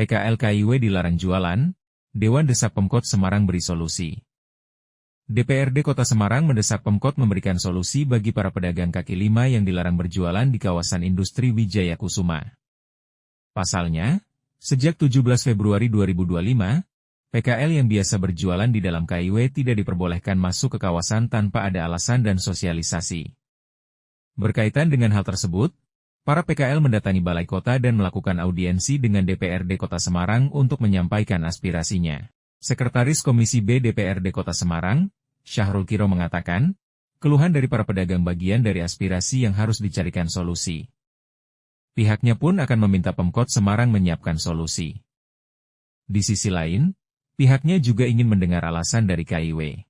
PKL KIW dilarang jualan, Dewan desak Pemkot Semarang beri solusi. DPRD Kota Semarang mendesak Pemkot memberikan solusi bagi para pedagang kaki lima yang dilarang berjualan di kawasan industri Wijaya Kusuma. Pasalnya, sejak 17 Februari 2025, PKL yang biasa berjualan di dalam KIW tidak diperbolehkan masuk ke kawasan tanpa ada alasan dan sosialisasi. Berkaitan dengan hal tersebut, para PKL mendatangi Balai Kota dan melakukan audiensi dengan DPRD Kota Semarang untuk menyampaikan aspirasinya. Sekretaris Komisi B DPRD Kota Semarang, Syahrul Kiro mengatakan, keluhan dari para pedagang bagian dari aspirasi yang harus dicarikan solusi. Pihaknya pun akan meminta Pemkot Semarang menyiapkan solusi. Di sisi lain, pihaknya juga ingin mendengar alasan dari KIW.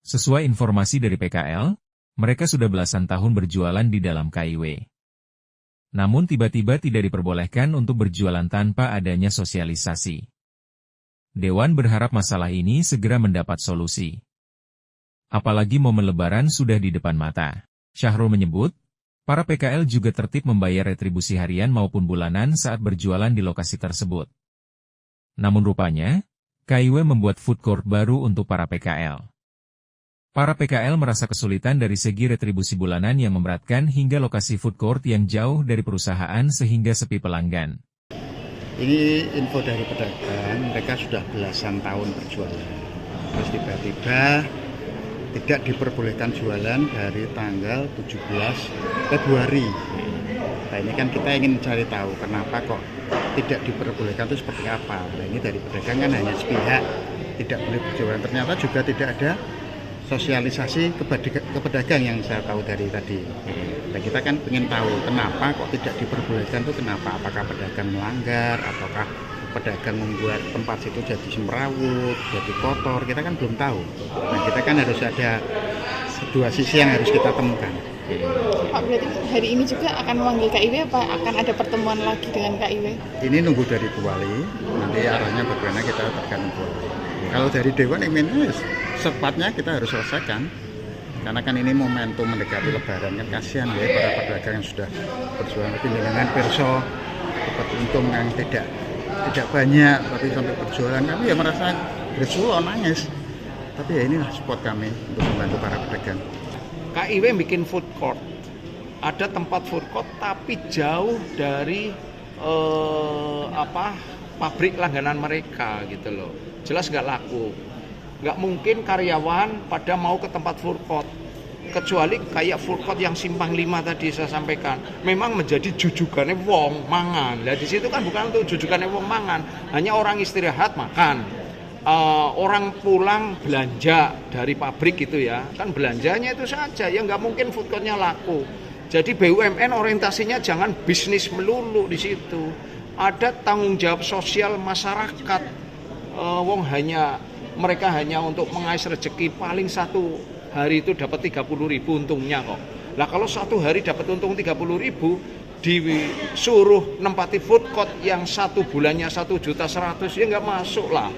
Sesuai informasi dari PKL, mereka sudah belasan tahun berjualan di dalam KIW. Namun tiba-tiba tidak diperbolehkan untuk berjualan tanpa adanya sosialisasi. Dewan berharap masalah ini segera mendapat solusi. Apalagi momen Lebaran sudah di depan mata. Syahrul menyebut, para PKL juga tertib membayar retribusi harian maupun bulanan saat berjualan di lokasi tersebut. Namun rupanya, KIW membuat food court baru untuk para PKL. Para PKL merasa kesulitan dari segi retribusi bulanan yang memberatkan hingga lokasi food court yang jauh dari perusahaan sehingga sepi pelanggan. Ini info dari pedagang, mereka sudah belasan tahun berjualan. Terus tiba-tiba tidak diperbolehkan jualan dari tanggal 17 Februari. Nah ini kan kita ingin mencari tahu kenapa kok tidak diperbolehkan itu seperti apa. Nah ini dari pedagang kan hanya sepihak tidak boleh berjualan. Ternyata juga tidak ada sosialisasi ke pedagang yang saya tahu dari tadi. Dan kita kan ingin tahu kenapa kok tidak diperbolehkan itu kenapa. Apakah pedagang melanggar ataukah pedagang membuat tempat situ jadi semrawut, jadi kotor, kita kan belum tahu. Nah kita kan harus ada dua sisi yang harus kita temukan. Pak, berarti hari ini juga akan memanggil KIW apa akan ada pertemuan lagi dengan KIW? Ini nunggu dari Bu Wali, nanti arahnya bagaimana kita tergantung Bu Wali. Kalau dari Dewan ini sepatnya kita harus selesaikan. Karena kan ini momentum mendekati Lebaran, kan kasihan ya para pedagang yang sudah berjualan dengan perso dapat untung yang tidak banyak, tapi sampai berjualan kami ya merasa berjualan nangis. Tapi ya inilah support kami untuk membantu para pedagang. KIW bikin food court, ada tempat food court tapi jauh dari pabrik langganan mereka gitu loh. Jelas nggak laku. Nggak mungkin karyawan pada mau ke tempat food court. Kecuali kayak food court yang Simpang 5 tadi saya sampaikan. Memang menjadi jujugannya wong mangan. Nah di situ kan bukan untuk jujugannya wong mangan. Hanya orang istirahat makan. Orang pulang belanja dari pabrik gitu ya. Kan belanjanya itu saja. Ya nggak mungkin food courtnya laku. Jadi BUMN orientasinya jangan bisnis melulu di situ. Ada tanggung jawab sosial masyarakat. Mereka hanya untuk mengais rezeki paling satu hari itu dapat 30.000 untungnya kok. Lah kalau satu hari dapat untung 30.000 disuruh nempati food court yang satu bulannya 1.100.000 ya nggak masuk lah.